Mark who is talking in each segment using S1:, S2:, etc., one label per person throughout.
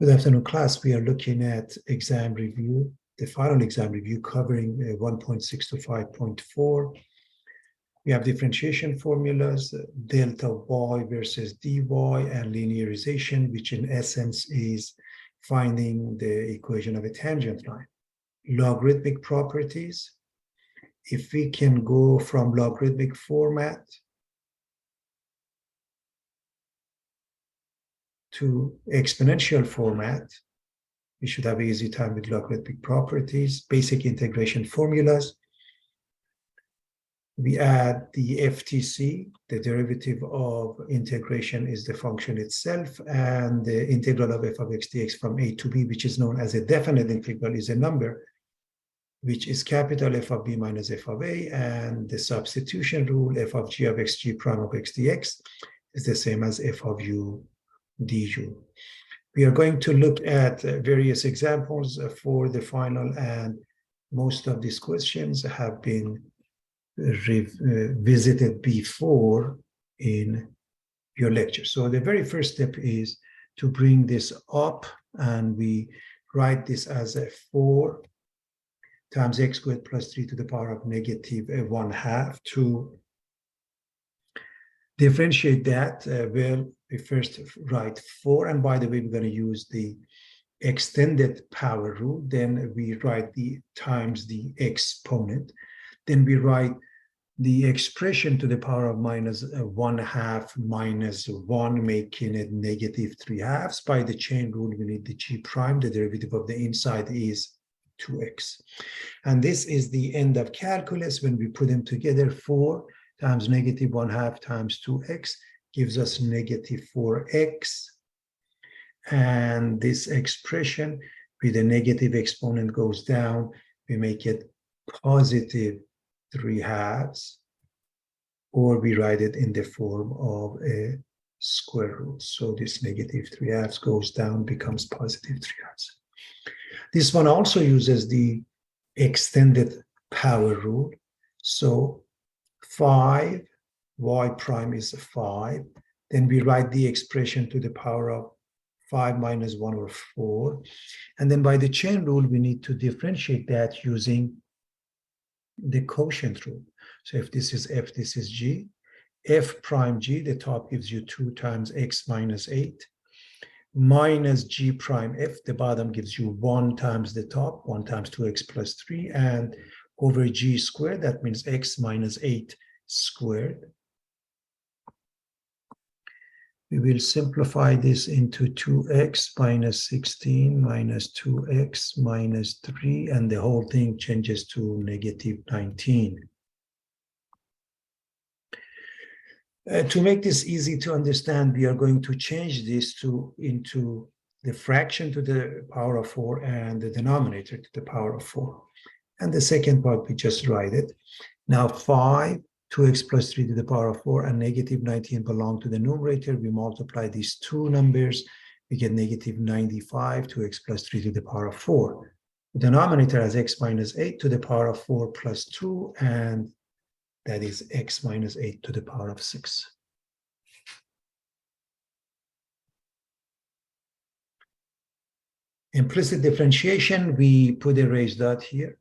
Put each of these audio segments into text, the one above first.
S1: Good afternoon, class. We are looking at exam review, the final exam review covering 1.6 to 5.4. We have differentiation formulas, delta y versus dy, and linearization, which in essence is finding the equation of a tangent line. Logarithmic properties. If we can go from logarithmic format to exponential format, we should have an easy time with logarithmic properties. Basic integration formulas. We add the FTC, the derivative of integration is the function itself, and the integral of f of x dx from a to b, which is known as a definite integral, is a number, which is capital F of b minus f of a, and the substitution rule, f of g of x g prime of x dx, is the same as f of u du. We are going to look at various examples for the final, and most of these questions have been visited before in your lecture. So the very first step is to bring this up, and we write this as a 4 times x squared plus 3 to the power of negative 1/2. To differentiate that, well, we first write 4, and by the way, we're going to use the extended power rule. Then we write the times the exponent. Then we write the expression to the power of minus 1/2 minus 1, making it negative 3/2. By the chain rule, we need the g prime. The derivative of the inside is 2x. And this is the end of calculus. When we put them together, 4 times negative 1/2 times 2x gives us negative 4x. And this expression with the negative exponent goes down. We make it positive 3/2, or we write it in the form of a square root. So this negative 3/2 goes down, becomes positive 3/2. This one also uses the extended power rule. So 5, y prime is 5. Then we write the expression to the power of 5 minus 1, or 4. And then by the chain rule, we need to differentiate that using the quotient rule. So if this is f, this is g. F prime g, the top gives you 2 times x minus 8. Minus g prime f, the bottom gives you 1 times the top, 1 times 2x plus 3, and over g squared, that means x minus 8 squared. We will simplify this into 2x minus 16 minus 2x minus 3, and the whole thing changes to negative 19. To make this easy to understand, we are going to change this into the fraction to the power of 4 and the denominator to the power of 4. And the second part, we just write it. Now 5, 2x plus 3 to the power of 4, and negative 19 belong to the numerator. We multiply these two numbers, we get negative 95, 2x plus 3 to the power of 4. The denominator has x minus 8 to the power of 4 plus 2, and that is x minus 8 to the power of 6. Implicit differentiation, we put a raised dot here.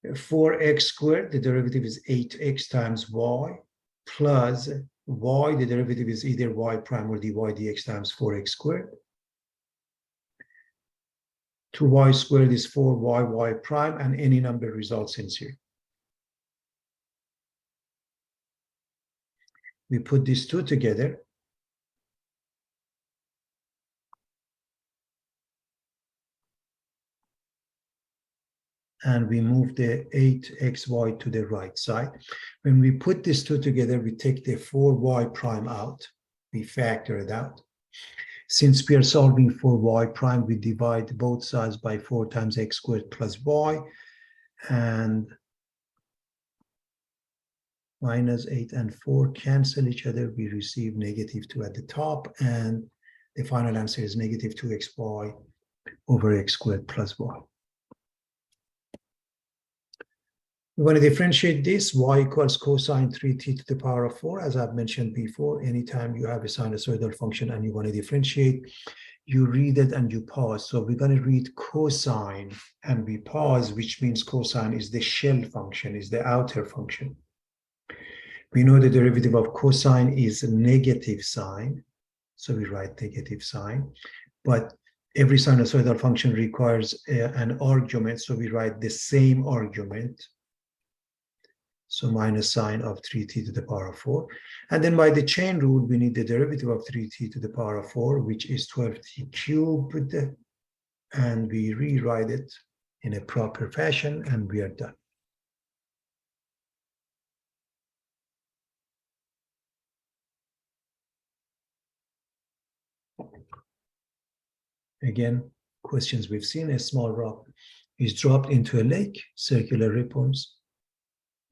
S1: 4x squared, the derivative is 8x times y, plus y, the derivative is either y prime or dy dx times 4x squared. 2y squared is 4y, y prime, and any number results in 0. We put these two together. And we move the 8xy to the right side. When we put these two together, we take the 4y prime out. We factor it out. Since we are solving for y prime, we divide both sides by 4 times x squared plus y. And minus 8 and 4 cancel each other. We receive negative 2 at the top. And the final answer is negative 2xy over x squared plus y. We want to differentiate this. Y equals cosine 3t to the power of 4. As I've mentioned before, anytime you have a sinusoidal function and you want to differentiate, You read it and you pause. So we're going to read cosine and we pause, which means cosine is the shell function, is the outer function. We know the derivative of cosine is negative sine. So we write negative sine. But every sinusoidal function requires an argument. So we write the same argument. So minus sine of 3t to the power of 4. And then by the chain rule, we need the derivative of 3t to the power of 4, which is 12t cubed. And we rewrite it in a proper fashion, and we are done. Again, questions we've seen: a small rock is dropped into a lake, circular ripples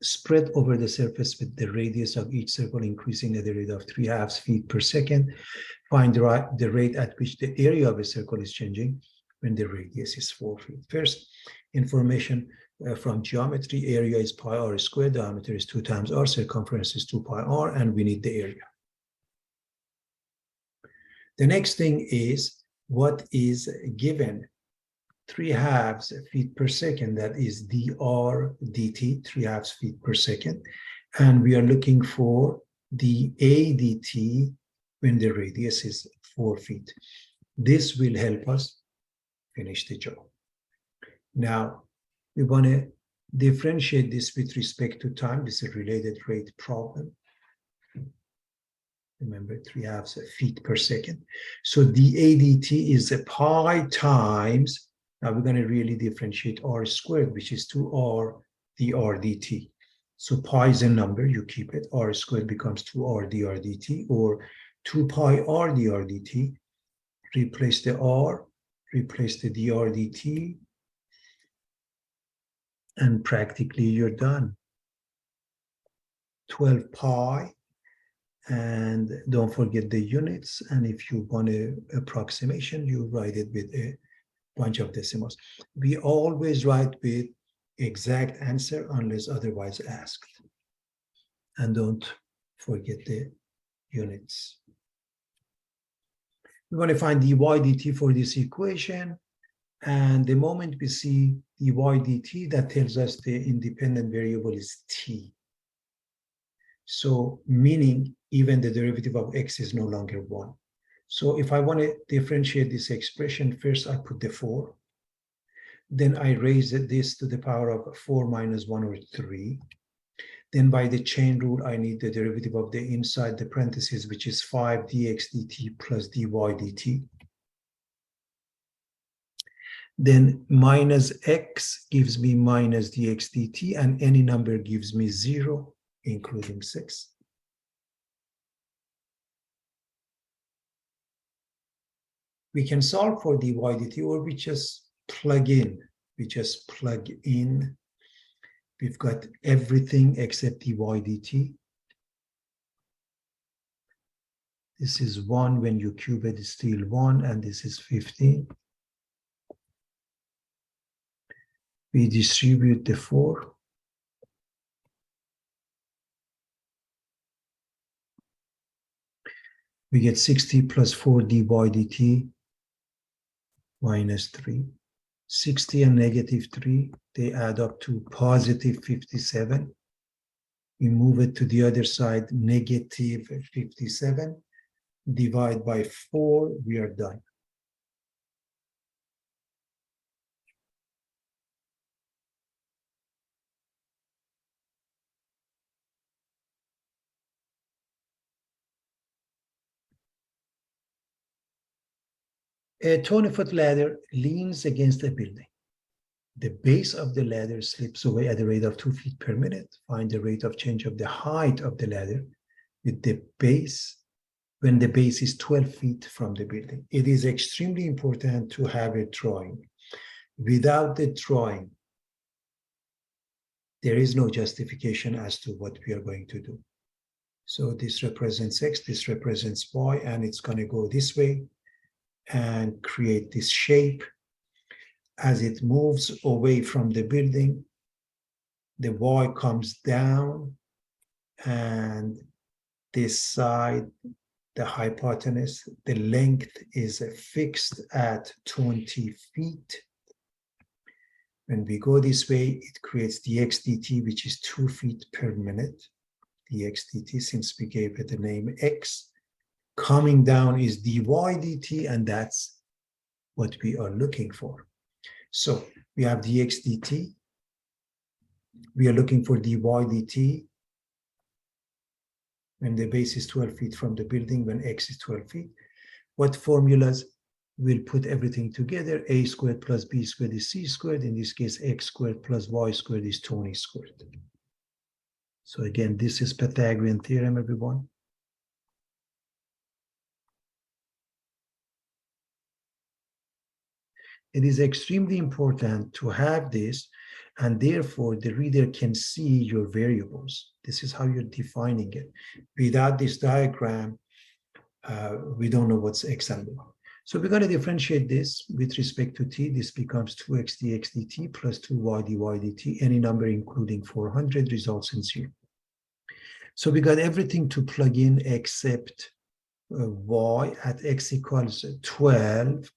S1: spread over the surface with the radius of each circle increasing at the rate of 3/2 feet per second. Find the rate at which the area of a circle is changing when the radius is 4 feet. First, information from geometry: area is pi r squared, diameter is 2 times r, circumference is 2 pi r, and we need the area. The next thing is what is given: 3/2 feet per second, that is dr dt, 3/2 feet per second. And we are looking for the a dt when the radius is 4 feet. This will help us finish the job. Now, we want to differentiate this with respect to time. This is a related rate problem. Remember, 3/2 feet per second. So the ADT is a pi times, now we're going to really differentiate r squared, which is 2r dr dt. So pi is a number, you keep it. R squared becomes 2r dr dt, or 2 pi r dr dt. Replace the r, replace the dr dt, and practically you're done. 12 pi. And don't forget the units. And if you want an approximation, you write it with a bunch of decimals. We always write with exact answer unless otherwise asked. And don't forget the units. We want to find dy dt for this equation. And the moment we see dy dt, that tells us the independent variable is t. So meaning even the derivative of x is no longer 1. So if I want to differentiate this expression, first I put the 4. Then I raise this to the power of 4 minus 1 or 3. Then by the chain rule, I need the derivative of the inside the parentheses, which is 5 dx dt plus dy dt. Then minus x gives me minus dx dt, and any number gives me 0, including 6. We can solve for dy dt, or we just plug in. We've got everything except dy dt. This is 1. When you cube it, it's still 1, and this is 15. We distribute the 4. We get 60 plus 4 dy dt minus 3. 60 and negative 3, they add up to positive 57. We move it to the other side, negative 57. Divide by 4, we are done. A 20-foot ladder leans against a building. The base of the ladder slips away at a rate of 2 feet per minute. Find the rate of change of the height of the ladder with the base when the base is 12 feet from the building. It is extremely important to have a drawing. Without the drawing, there is no justification as to what we are going to do. So this represents x, this represents y, and it's going to go this way and create this shape. As it moves away from the building, the y comes down, and this side the hypotenuse. The length is fixed at 20 feet. When we go this way, it creates dx dt, which is 2 feet per minute. Dx dt, since we gave it the name x. Coming down is dy dt, and that's what we are looking for. So we have dx dt. We are looking for dy dt when the base is 12 feet from the building, when x is 12 feet. What formulas will put everything together? A squared plus b squared is c squared. In this case, x squared plus y squared is 20 squared. So again, this is Pythagorean theorem, everyone. It is extremely important to have this, and therefore the reader can see your variables. This is how you're defining it. Without this diagram, we don't know what's x and y. So we're going to differentiate this with respect to t. This becomes 2x dx dt plus 2y dy dt. Any number including 400 results in 0. So we got everything to plug in except y at x equals 12.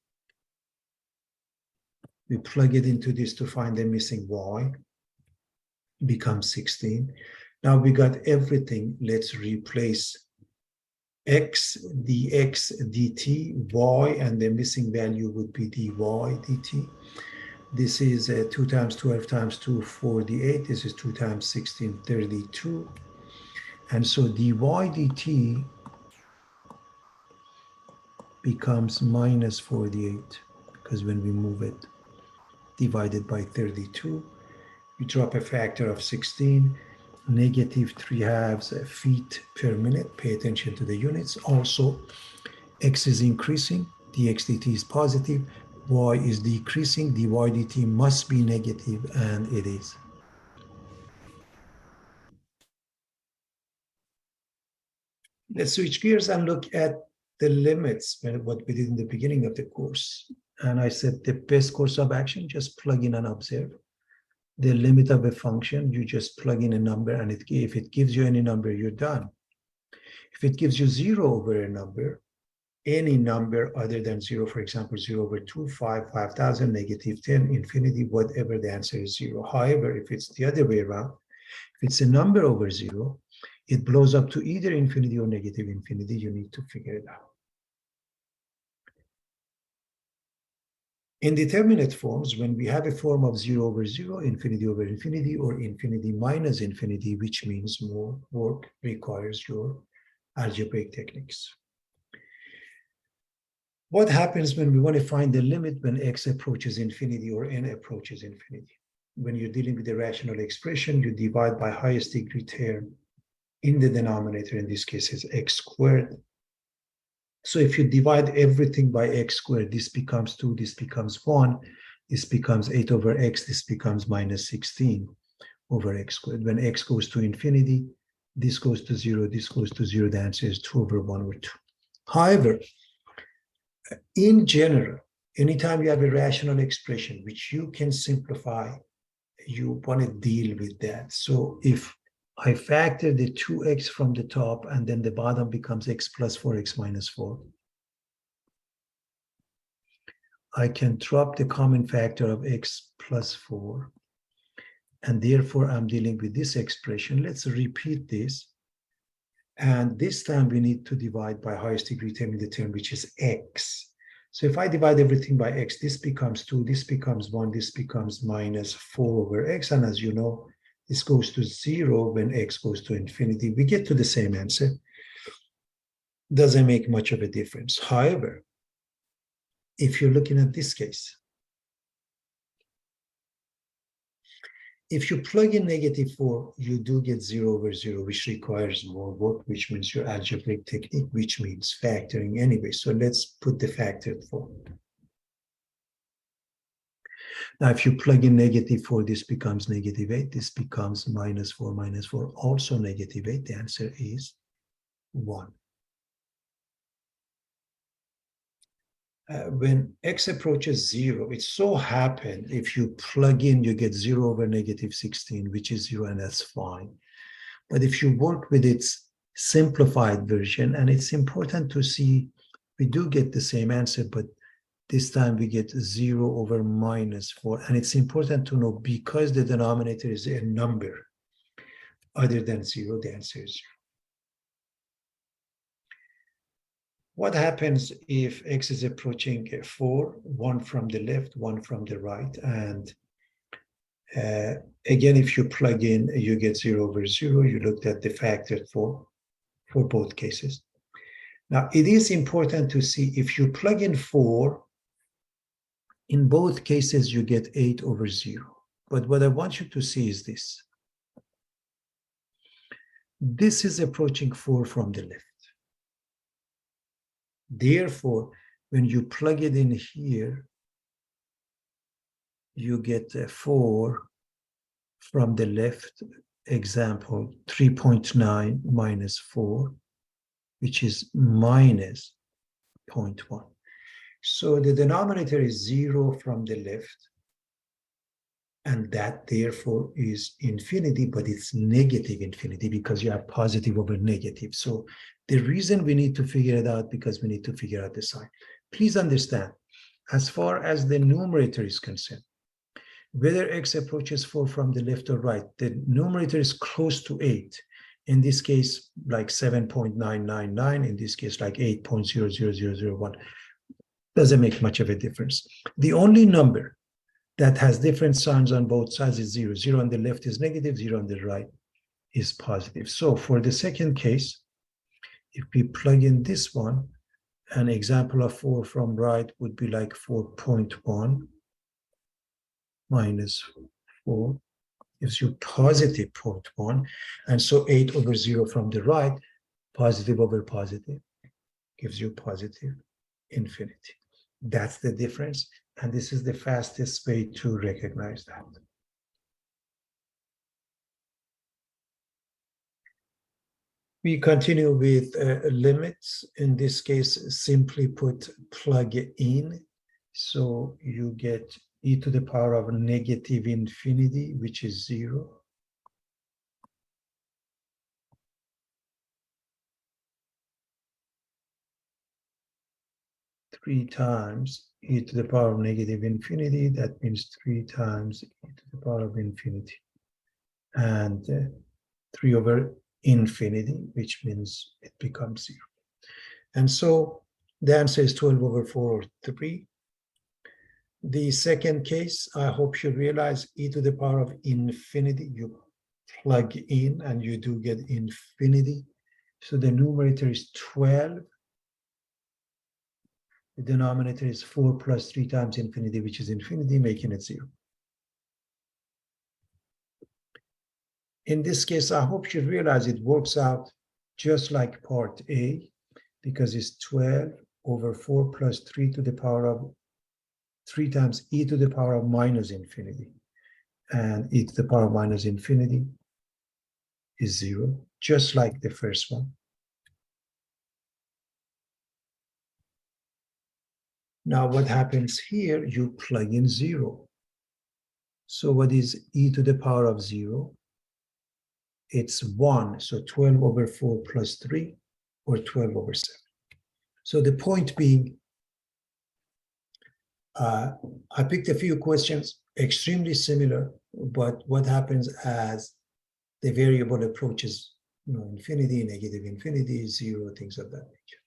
S1: We plug it into this to find the missing y. It becomes 16. Now we got everything. Let's replace x dx dt, y, and the missing value would be dy dt. This is 2 times 12 times 2, 48. This is 2 times 16, 32. And so dy dt becomes minus 48, because when we move it, divided by 32, we drop a factor of 16, negative 3/2 feet per minute. Pay attention to the units. Also, x is increasing, dx dt is positive, y is decreasing, dy dt must be negative, and it is. Let's switch gears and look at the limits, what we did in the beginning of the course. And I said the best course of action, just plug in and observe. The limit of a function, you just plug in a number, and if it gives you any number, you're done. If it gives you 0 over a number, any number other than 0, for example, 0 over 2, 5, 5,000, negative 10, infinity, whatever, the answer is 0. However, if it's the other way around, if it's a number over 0, it blows up to either infinity or negative infinity. You need to figure it out. Indeterminate forms, when we have a form of 0 over 0, infinity over infinity, or infinity minus infinity, which means more work requires your algebraic techniques. What happens when we want to find the limit when x approaches infinity or n approaches infinity? When you're dealing with a rational expression, you divide by highest degree term in the denominator. In this case, is x squared. So if you divide everything by x squared, this becomes 2, this becomes 1, this becomes 8 over x, this becomes minus 16 over x squared. When x goes to infinity, this goes to 0, this goes to 0, the answer is 2 over 1 over 2. However, in general, anytime you have a rational expression which you can simplify, you want to deal with that. So if I factor the 2x from the top, and then the bottom becomes x plus 4x minus 4, I can drop the common factor of x plus 4, and therefore I'm dealing with this expression. Let's repeat this, and this time we need to divide by highest degree term in the term, which is x. So if I divide everything by x, this becomes 2, this becomes 1, this becomes minus 4 over x, and as you know, this goes to 0 when x goes to infinity. We get to the same answer. Doesn't make much of a difference. However, if you're looking at this case, if you plug in negative 4, you do get 0 over 0, which requires more work, which means your algebraic technique, which means factoring anyway. So let's put the factored form. Now, if you plug in negative 4, this becomes negative 8. This becomes minus 4, also negative 8. The answer is 1. When x approaches 0, it so happens if you plug in, you get 0 over negative 16, which is 0, and that's fine. But if you work with its simplified version. And it's important to see we do get the same answer, but this time we get 0 over minus 4. And it's important to know because the denominator is a number other than 0, the answer is 0. What happens if x is approaching 4, 1 from the left, 1 from the right? And again, if you plug in, you get 0 over 0. You looked at the factor for both cases. Now, it is important to see if you plug in 4, in both cases, you get 8 over 0. But what I want you to see is this. This is approaching 4 from the left. Therefore, when you plug it in here, you get 4 from the left. Example, 3.9 minus 4, which is minus 0.1. So the denominator is 0 from the left, and that therefore is infinity, but it's negative infinity because you have positive over negative. So the reason we need to figure it out because we need to figure out the sign. Please understand, as far as the numerator is concerned, whether x approaches 4 from the left or right, the numerator is close to 8. In this case, like 7.999, in this case, like 8.00001. Doesn't make much of a difference. The only number that has different signs on both sides is 0. 0 on the left is negative, 0 on the right is positive. So for the second case, if we plug in this one, an example of 4 from right would be like 4.1 minus 4 gives you positive 0.1. And so 8 over 0 from the right, positive over positive, gives you positive infinity. That's the difference. And this is the fastest way to recognize that. We continue with limits. In this case, simply put, plug in. So you get e to the power of negative infinity, which is 0. Three times e to the power of negative infinity. That means 3 times e to the power of infinity. And 3 over infinity, which means it becomes 0. And so the answer is 12 over 4 or 3. The second case, I hope you realize e to the power of infinity, you plug in and you do get infinity. So the numerator is 12. The denominator is 4 plus 3 times infinity, which is infinity, making it 0. In this case, I hope you realize it works out just like part A, because it's 12 over 4 plus 3 to the power of 3 times e to the power of minus infinity. And e to the power of minus infinity is 0, just like the first one. Now what happens here, you plug in 0. So what is e to the power of 0? It's 1, so 12 over 4 plus 3, or 12 over 7. So the point being, I picked a few questions, extremely similar, but what happens as the variable approaches infinity, negative infinity, 0, things of that nature.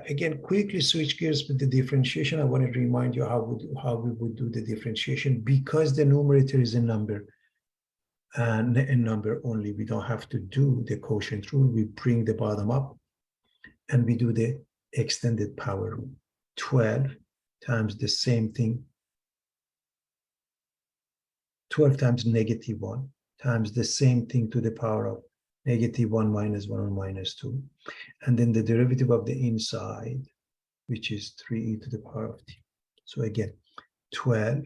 S1: Again, quickly switch gears with the differentiation. I want to remind you how we would do the differentiation. Because the numerator is a number, and a number only, we don't have to do the quotient rule. We bring the bottom up, and we do the extended power rule. 12 times the same thing, 12 times negative 1 times the same thing to the power of negative 1 minus 1 or minus 2. And then the derivative of the inside, which is 3e to the power of t. So again, 12,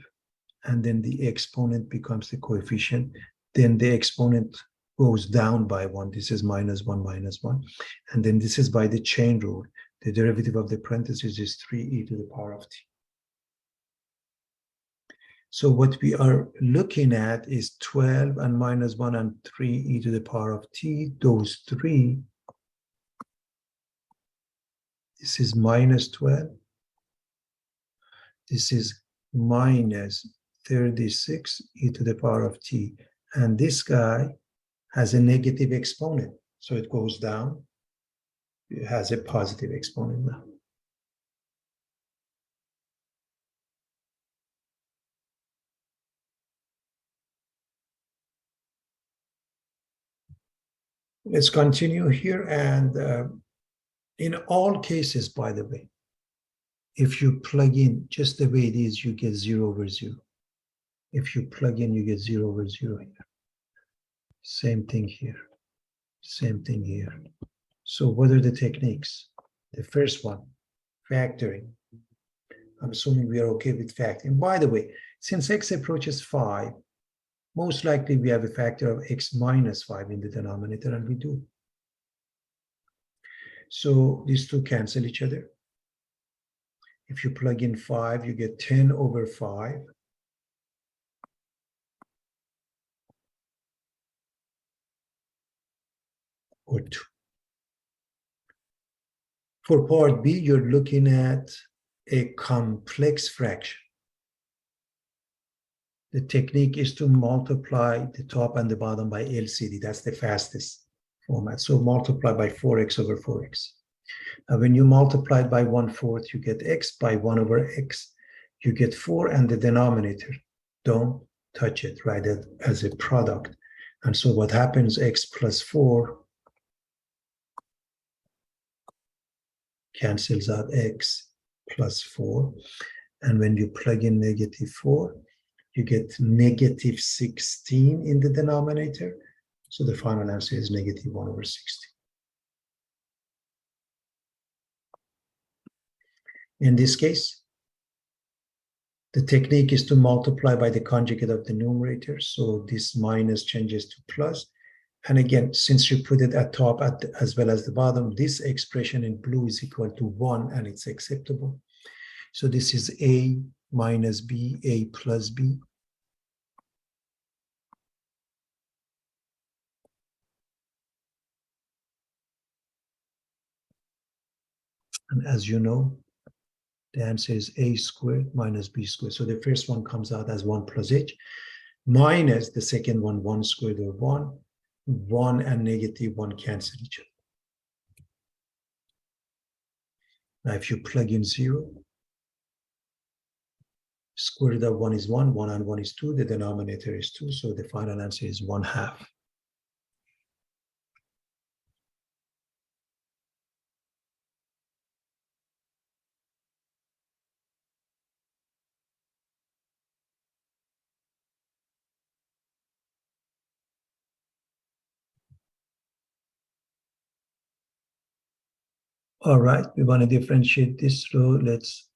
S1: and then the exponent becomes the coefficient. Then the exponent goes down by 1. This is minus 1 minus 1. And then this is by the chain rule. The derivative of the parentheses is 3e to the power of t. So what we are looking at is 12 and minus 1 and 3 e to the power of t. Those three, this is minus 12. This is minus 36 e to the power of t. And this guy has a negative exponent. So it goes down. It has a positive exponent now. Let's continue here. And in all cases, by the way, if you plug in just the way it is, you get 0 over 0. If you plug in, you get 0 over 0 here. Same thing here. Same thing here. So what are the techniques? The first one, factoring. I'm assuming we are okay with factoring. By the way, since x approaches 5, most likely we have a factor of x minus 5 in the denominator, and we do. So these two cancel each other. If you plug in 5, you get 10 over 5. Or 2. For part B, you're looking at a complex fraction. The technique is to multiply the top and the bottom by LCD. That's the fastest format. So multiply by 4x over 4x. Now, when you multiply it by 1/4, you get x. By 1 over x, you get 4, and the denominator, don't touch it, write it as a product. And so what happens, x plus 4 cancels out x plus 4. And when you plug in negative 4, you get negative 16 in the denominator. So the final answer is negative 1 over 16. In this case, the technique is to multiply by the conjugate of the numerator. So this minus changes to plus. And again, since you put it at top as well as the bottom, this expression in blue is equal to 1, and it's acceptable. So this is a minus b, a plus b. And as you know, the answer is a squared minus b squared. So the first one comes out as 1 plus h, minus the second one, 1 squared over 1. 1 and negative 1 cancel each other. Now, if you plug in 0, square root of 1 is 1, 1 and 1 is 2, the denominator is 2, so the final answer is 1/2. All right, we want to differentiate this row. Let's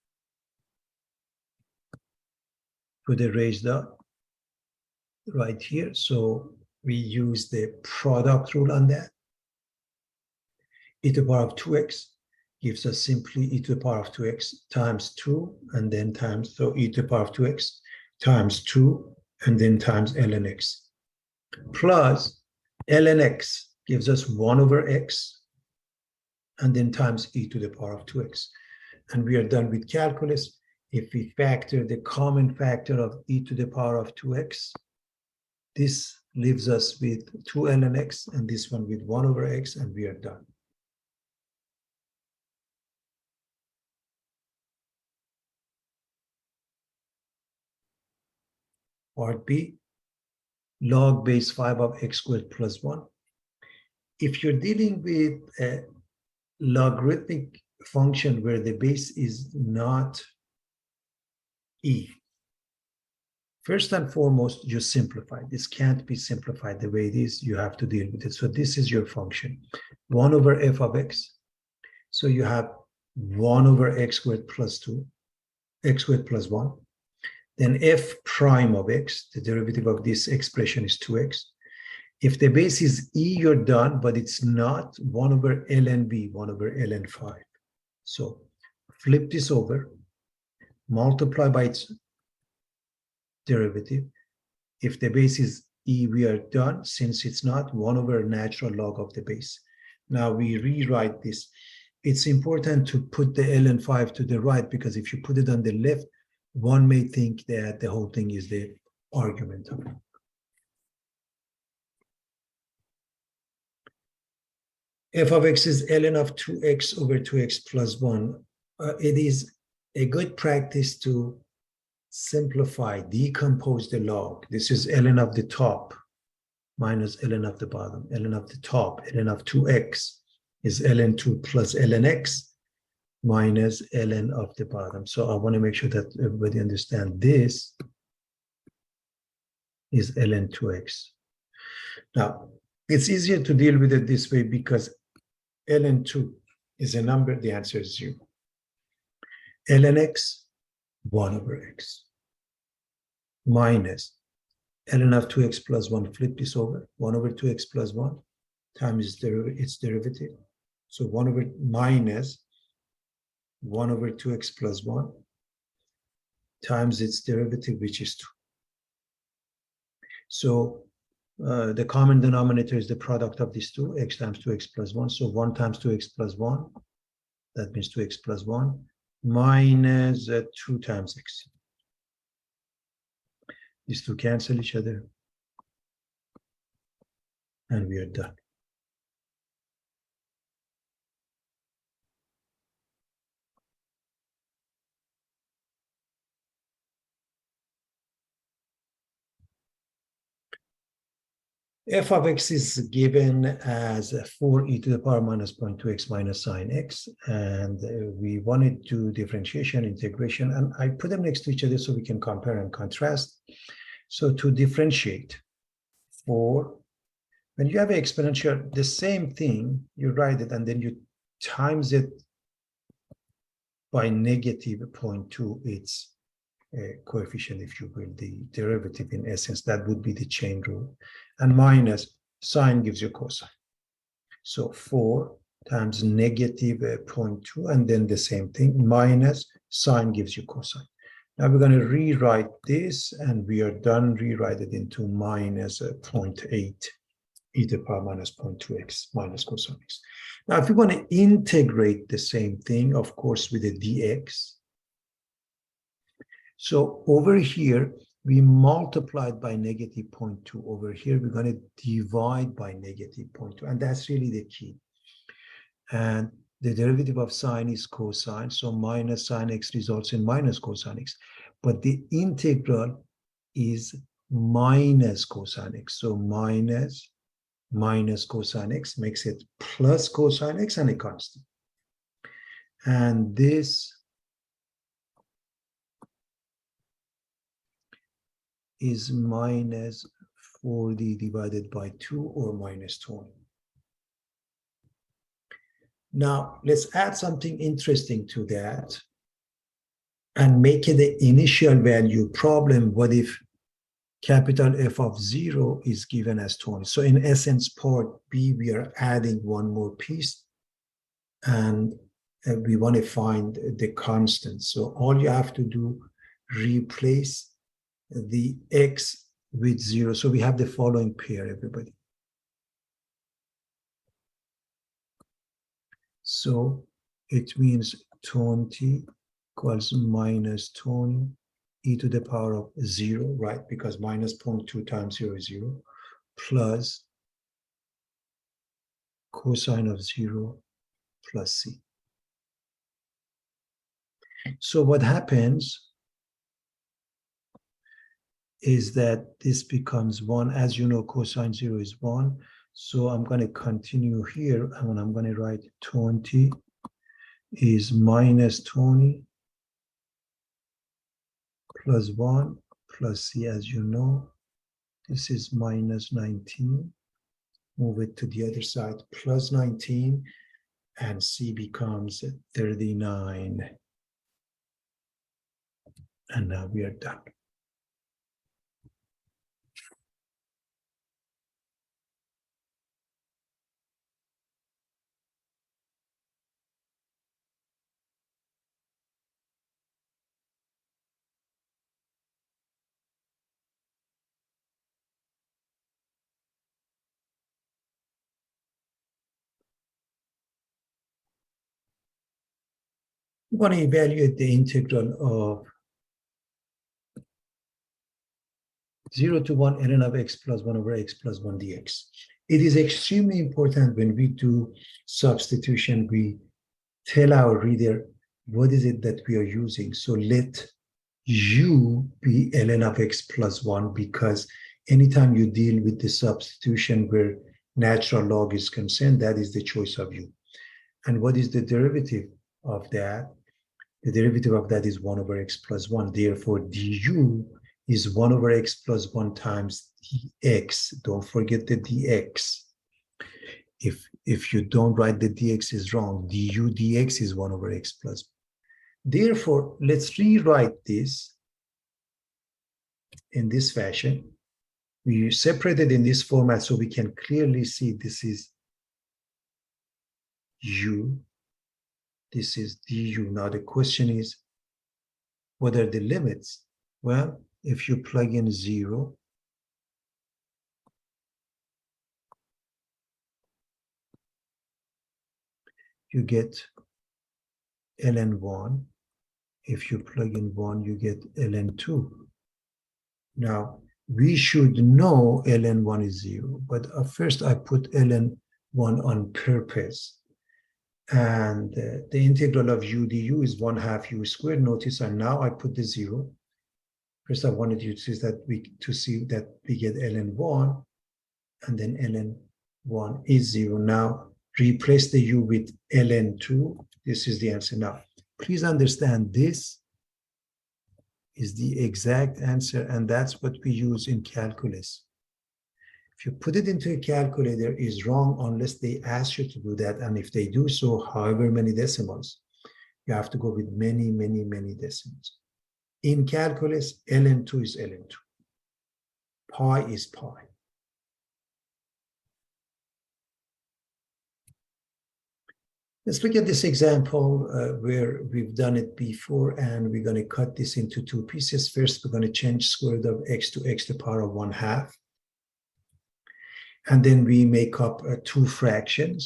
S1: put a raised up right here. So we use the product rule on that. E to the power of 2x gives us simply e to the power of 2x times 2, and then times, so e to the power of 2x times 2, and then times ln x. Plus ln x gives us 1 over x, and then times e to the power of 2x. And we are done with calculus. If we factor the common factor of e to the power of 2x, this leaves us with 2 ln x, and this one with 1 over x, and we are done. Part B, log base 5 of x squared plus 1. If you're dealing with a logarithmic function where the base is not e, first and foremost, you simplify. This can't be simplified the way it is. You have to deal with it. So this is your function, 1 over f of x. So you have 1 over x squared plus 2, x squared plus 1. Then f prime of x, the derivative of this expression is 2x. If the base is e, you're done, but it's not, 1 over ln b, 1 over ln 5. So flip this over, multiply by its derivative. If the base is e, we are done. Since it's not, 1 over natural log of the base. Now we rewrite this. It's important to put the ln5 to the right, because if you put it on the left, one may think that the whole thing is the argument of it. F of x is ln of 2x over 2x plus 1. It is a good practice to simplify, decompose the log. This is ln of the top minus ln of the bottom. Ln of the top, ln of 2x is ln2 plus ln x minus ln of the bottom. So I want to make sure that everybody understand this is ln 2x. Now, it's easier to deal with it this way because ln 2 is a number, the answer is 0. ln x, 1 over x, minus ln of 2x plus 1, flip this over, 1 over 2x plus 1 times its derivative. So 1 over minus 1 over 2x plus 1 times its derivative, which is 2. So the common denominator is the product of these two, x times 2x plus 1. So 1 times 2x plus 1, that means 2x plus 1, minus 2 times x. These two cancel each other, and we are done. F of x is given as 4e to the power minus 0.2x minus sine x, and we wanted to differentiation, integration, and I put them next to each other so we can compare and contrast. So to differentiate, for when you have an exponential, the same thing, you write it and then you times it by negative 0.2, its coefficient, if you will, the derivative in essence, that would be the chain rule. And minus sine gives you cosine. So 4 times negative 0.2, and then the same thing, minus sine gives you cosine. Now we're going to rewrite this, and we are done. Rewrite it into minus 0.8 e to the power minus 0.2x minus cosine x. Now, if you want to integrate the same thing, of course, with the dx. So over here, we multiplied by negative 0.2. Over here, we're going to divide by negative 0.2. And that's really the key. And the derivative of sine is cosine. So minus sine x results in minus cosine x. But the integral is minus cosine x. So minus cosine x makes it plus cosine x and a constant. And this is minus 40 divided by 2, or minus 20. Now, let's add something interesting to that and make it the initial value problem. What if capital F of 0 is given as 20? So in essence, part B, we are adding one more piece, and we want to find the constant. So all you have to do, replace the x with 0. So we have the following pair, everybody. So it means 20 equals minus 20 e to the power of 0, right? Because minus 0.2 times 0 is 0, plus cosine of 0 plus c. So what happens is that this becomes 1. As you know, cosine 0 is 1. So I'm going to continue here, and I'm going to write 20 is minus 20 plus 1 plus c. As you know, this is minus 19. Move it to the other side, plus 19, and c becomes 39. And now we are done. We want to evaluate the integral of 0 to 1 ln of x plus 1 over x plus 1 dx. It is extremely important when we do substitution, we tell our reader what is it that we are using. So let u be ln of x plus 1, because anytime you deal with the substitution where natural log is concerned, that is the choice of u. And what is the derivative of that? The derivative of that is 1 over x plus 1. Therefore, du is 1 over x plus 1 times dx. Don't forget the dx. If you don't write the dx is wrong, du dx is 1 over x plus 1. Therefore, let's rewrite this in this fashion. We separate it in this format so we can clearly see this is u, this is du. Now the question is, what are the limits? Well, if you plug in 0, you get ln 1. If you plug in 1, you get ln 2. Now, we should know ln 1 is 0, but first I put ln 1 on purpose. And the integral of u du is 1/2 u squared. Notice, and now I put the 0. First, I wanted you to see that we get ln 1, and then ln 1 is 0. Now, replace the u with ln 2. This is the answer. Now, please understand this is the exact answer, and that's what we use in calculus. If you put it into a calculator, it's wrong unless they ask you to do that, and if they do so, however many decimals, you have to go with many, many, many decimals. In calculus, ln 2 is ln 2. Pi is pi. Let's look at this example where we've done it before, and we're going to cut this into two pieces. First, we're going to change square root of x to x to the power of 1/2. And then we make up two fractions,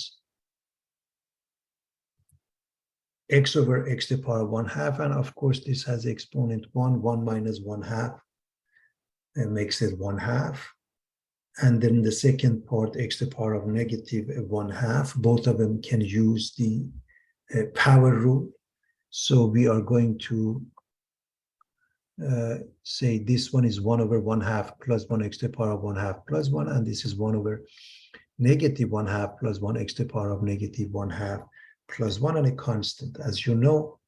S1: x over x to the power of 1/2. And of course, this has exponent 1. 1 minus 1/2 and makes it 1/2. And then the second part, x to the power of negative 1/2. Both of them can use the power rule. So we are going to say this one is 1 over 1/2 plus 1 x to the power of 1/2 plus 1. And this is 1 over negative 1/2 plus 1 x to the power of negative 1/2 plus 1, and a constant. As you know,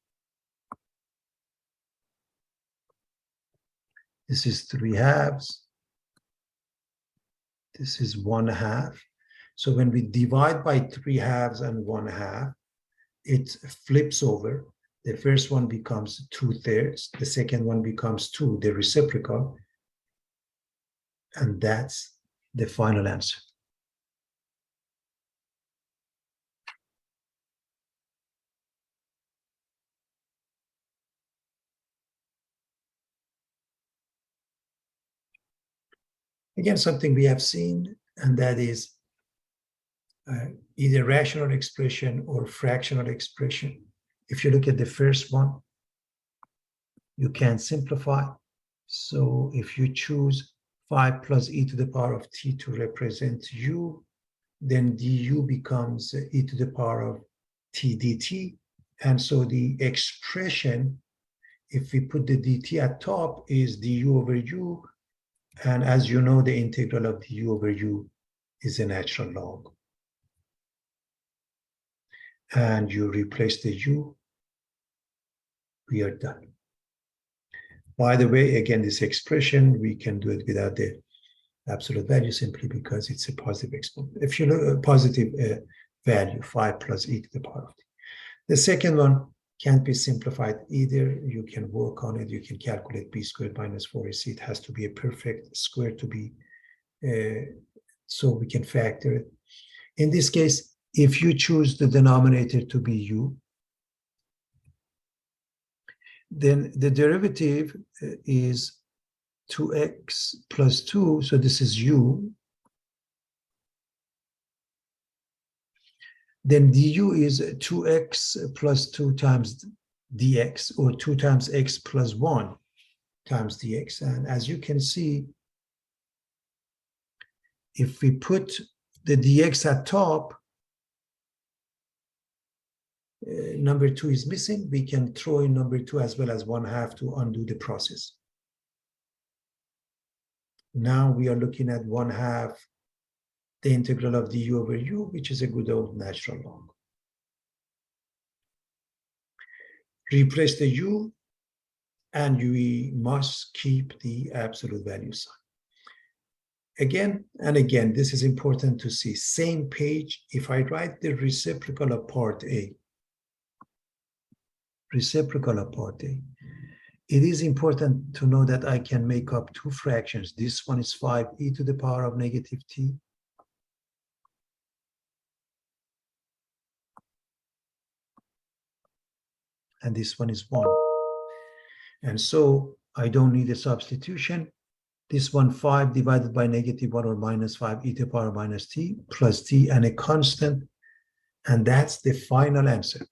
S1: this is 3/2. This is 1/2. So when we divide by 3/2 and 1/2, it flips over. The first one becomes 2/3. The second one becomes 2, the reciprocal. And that's the final answer. Again, something we have seen, and that is either rational expression or fractional expression. If you look at the first one, you can simplify. So if you choose 5 plus e to the power of t to represent u, then du becomes e to the power of t dt. And so the expression, if we put the dt at top, is du over u. And as you know, the integral of du over u is a natural log. And you replace the u, we are done. By the way, again, this expression, we can do it without the absolute value simply because it's a positive exponent. If you look at a positive value, 5 plus e to the power of t. The second one can't be simplified either. You can work on it. You can calculate b squared minus 4ac. It has to be a perfect square to be, so we can factor it. In this case, if you choose the denominator to be u, then the derivative is 2x plus 2. So this is u. Then du is 2x plus 2 times dx, or 2 times x plus 1 times dx. And as you can see, if we put the dx at top, number 2 is missing. We can throw in number 2 as well as 1/2 to undo the process. Now we are looking at 1/2 the integral of du over u, which is a good old natural log. Replace the u, and we must keep the absolute value sign. Again and again, this is important to see. Same page, if I write the reciprocal of part A, it is important to know that I can make up 2 fractions. This one is 5e to the power of negative t. And this one is 1. And so I don't need a substitution. This one, 5 divided by negative 1 or minus 5 e to the power minus t plus t and a constant. And that's the final answer.